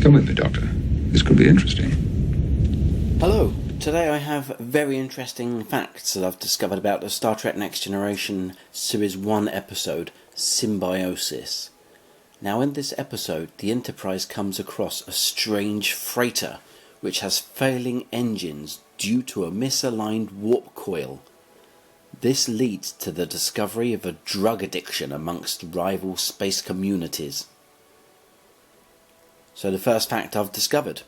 Come with me, Doctor. This could be interesting. Hello. Today I have very interesting facts that I've discovered about the Star Trek Next Generation Series 1 episode, Symbiosis. Now in this episode, the Enterprise comes across a strange freighter which has failing engines due to a misaligned warp coil. This leads to the discovery of a drug addiction amongst rival space communities. So the first fact I've discovered.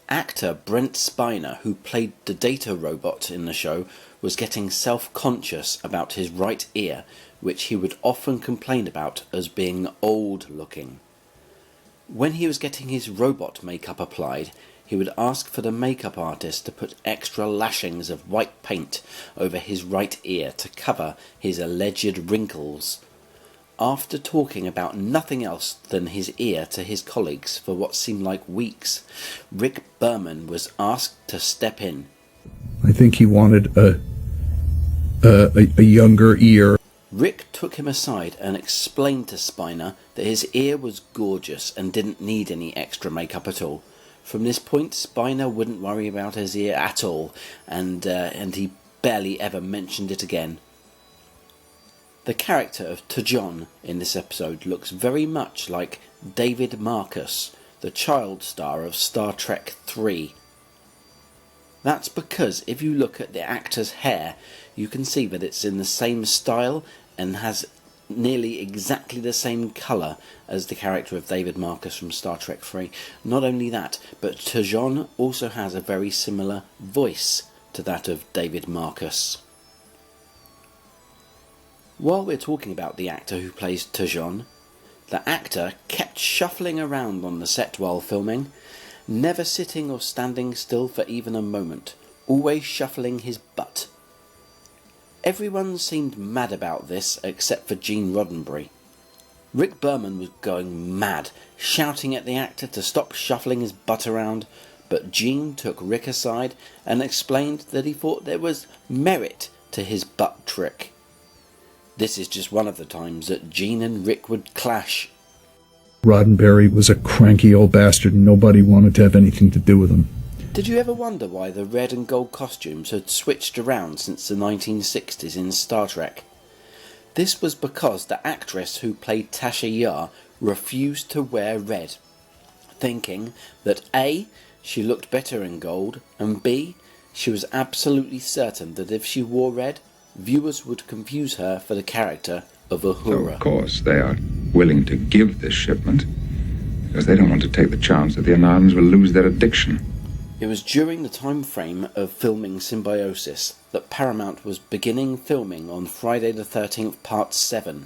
Actor Brent Spiner, who played the data robot in the show, was getting self-conscious about his right ear, which he would often complain about as being old-looking. When he was getting his robot makeup applied, he would ask for the makeup artist to put extra lashings of white paint over his right ear to cover his alleged wrinkles. After talking about nothing else than his ear to his colleagues for what seemed like weeks, Rick Berman was asked to step in. I think he wanted a younger ear. Rick took him aside and explained to Spiner that his ear was gorgeous and didn't need any extra makeup at all. From this point, Spiner wouldn't worry about his ear at all, and he barely ever mentioned it again. The character of T'Jon in this episode looks very much like David Marcus, the child star of Star Trek III. That's because if you look at the actor's hair, you can see that it's in the same style and has nearly exactly the same colour as the character of David Marcus from Star Trek III. Not only that, but T'Jon also has a very similar voice to that of David Marcus. While we're talking about the actor who plays T'Jon, the actor kept shuffling around on the set while filming, never sitting or standing still for even a moment, always shuffling his butt. Everyone seemed mad about this except for Gene Rodddenberry. Rick Berman was going mad, shouting at the actor to stop shuffling his butt around, but Gene took Rick aside and explained that he thought there was merit to his butt trick. This is just one of the times that Gene and Rick would clash. Roddenberry was a cranky old bastard and nobody wanted to have anything to do with him. Did you ever wonder why the red and gold costumes had switched around since the 1960s in Star Trek? This was because the actress who played Tasha Yar refused to wear red, thinking that A, she looked better in gold, and B, she was absolutely certain that if she wore red, viewers would confuse her for the character of Uhura. So, of course, they are willing to give this shipment because they don't want to take the chance that the Anarans will lose their addiction. It was during the time frame of filming Symbiosis that Paramount was beginning filming on Friday the 13th Part 7.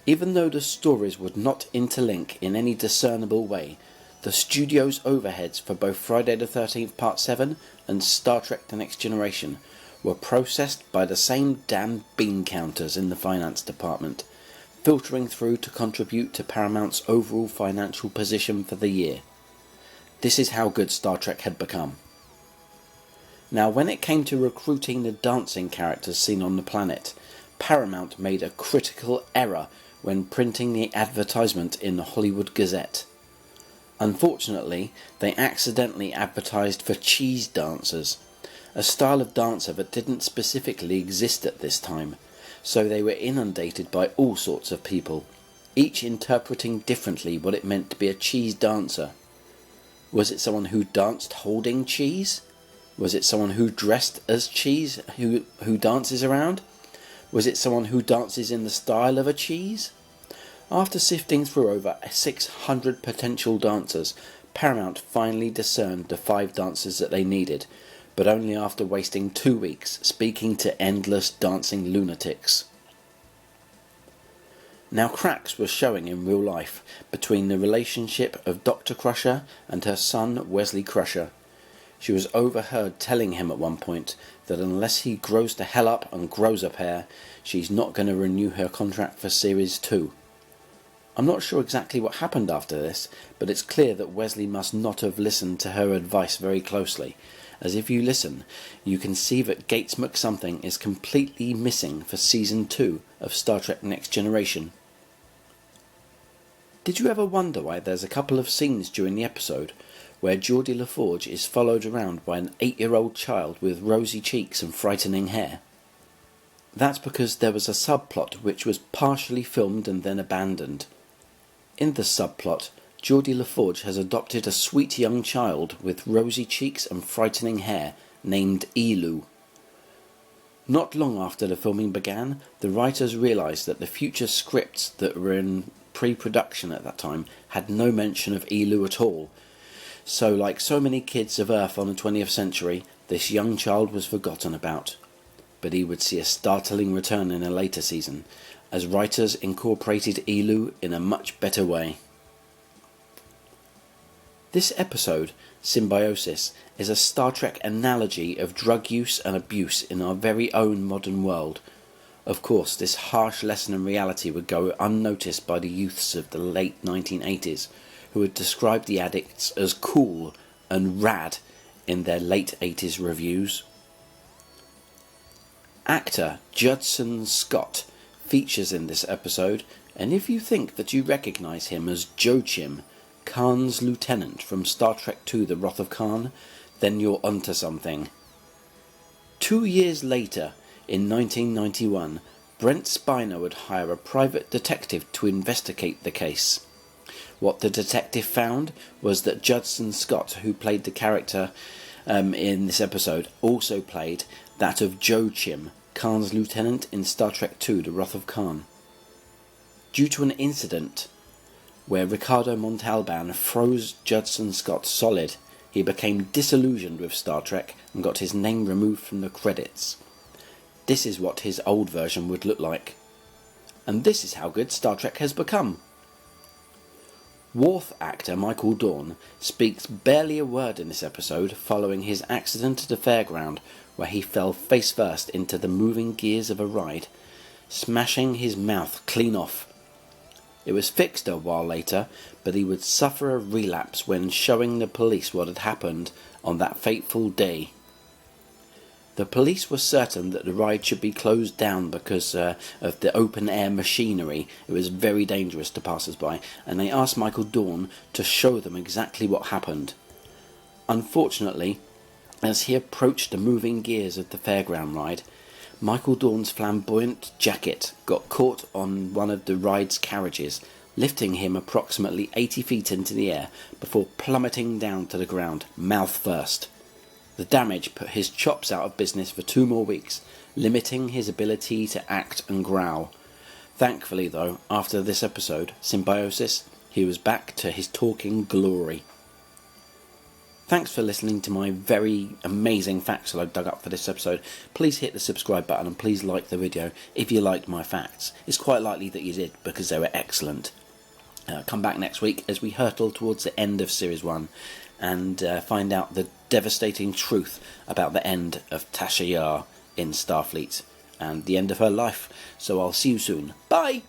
Even though the stories would not interlink in any discernible way, the studio's overheads for both Friday the 13th Part 7 and Star Trek The Next Generation were processed by the same damn bean counters in the finance department, filtering through to contribute to Paramount's overall financial position for the year. This is how good Star Trek had become. Now, when it came to recruiting the dancing characters seen on the planet, Paramount made a critical error when printing the advertisement in the Hollywood Gazette. Unfortunately, they accidentally advertised for cheese dancers, a style of dancer that didn't specifically exist at this time, so they were inundated by all sorts of people, each interpreting differently what it meant to be a cheese dancer. Was it someone who danced holding cheese? Was it someone who dressed as cheese who dances around? Was it someone who dances in the style of a cheese? After sifting through over 600 potential dancers, Paramount finally discerned the 5 dancers that they needed, but only after wasting 2 weeks speaking to endless dancing lunatics. Now cracks were showing in real life between the relationship of Dr. Crusher and her son Wesley Crusher. She was overheard telling him at one point that unless he grows the hell up and grows a pair, she's not going to renew her contract for Series 2. I'm not sure exactly what happened after this, but it's clear that Wesley must not have listened to her advice very closely, as if you listen, you can see that Gates McSomething is completely missing for Season 2 of Star Trek Next Generation. Did you ever wonder why there's a couple of scenes during the episode where Geordie LaForge is followed around by an 8-year-old child with rosy cheeks and frightening hair? That's because there was a subplot which was partially filmed and then abandoned. In the subplot, Geordie LaForge has adopted a sweet young child with rosy cheeks and frightening hair named Elu. Not long after the filming began, the writers realised that the future scripts that were in pre-production at that time had no mention of Elu at all. So, like so many kids of Earth on the 20th century, this young child was forgotten about. But he would see a startling return in a later season, as writers incorporated Elu in a much better way. This episode, Symbiosis, is a Star Trek analogy of drug use and abuse in our very own modern world. Of course, this harsh lesson in reality would go unnoticed by the youths of the late 1980s, who had described the addicts as cool and rad in their late 80s reviews. Actor Judson Scott features in this episode, and if you think that you recognise him as Joachim, Khan's lieutenant from Star Trek II The Wrath of Khan, then you're onto something. 2 years later, in 1991, Brent Spiner would hire a private detective to investigate the case. What the detective found was that Judson Scott, who played the character in this episode, also played that of Joachim, Khan's lieutenant in Star Trek II The Wrath of Khan. Due to an incident where Ricardo Montalban froze Judson Scott solid, he became disillusioned with Star Trek and got his name removed from the credits. This is what his old version would look like. And this is how good Star Trek has become. Worf actor Michael Dorn speaks barely a word in this episode following his accident at a fairground where he fell face first into the moving gears of a ride, smashing his mouth clean off. It was fixed a while later, but he would suffer a relapse when showing the police what had happened on that fateful day. The police were certain that the ride should be closed down because of the open-air machinery. It was very dangerous to passers-by, and they asked Michael Dorn to show them exactly what happened. Unfortunately, as he approached the moving gears of the fairground ride, Michael Dorn's flamboyant jacket got caught on one of the ride's carriages, lifting him approximately 80 feet into the air before plummeting down to the ground, mouth first. The damage put his chops out of business for 2 more weeks, limiting his ability to act and growl. Thankfully though, after this episode, Symbiosis, he was back to his talking glory. Thanks for listening to my very amazing facts that I dug up for this episode. Please hit the subscribe button and please like the video if you liked my facts. It's quite likely that you did because they were excellent. Come back next week as we hurtle towards the end of Series 1 and find out the devastating truth about the end of Tasha Yar in Starfleet and the end of her life. So I'll see you soon. Bye!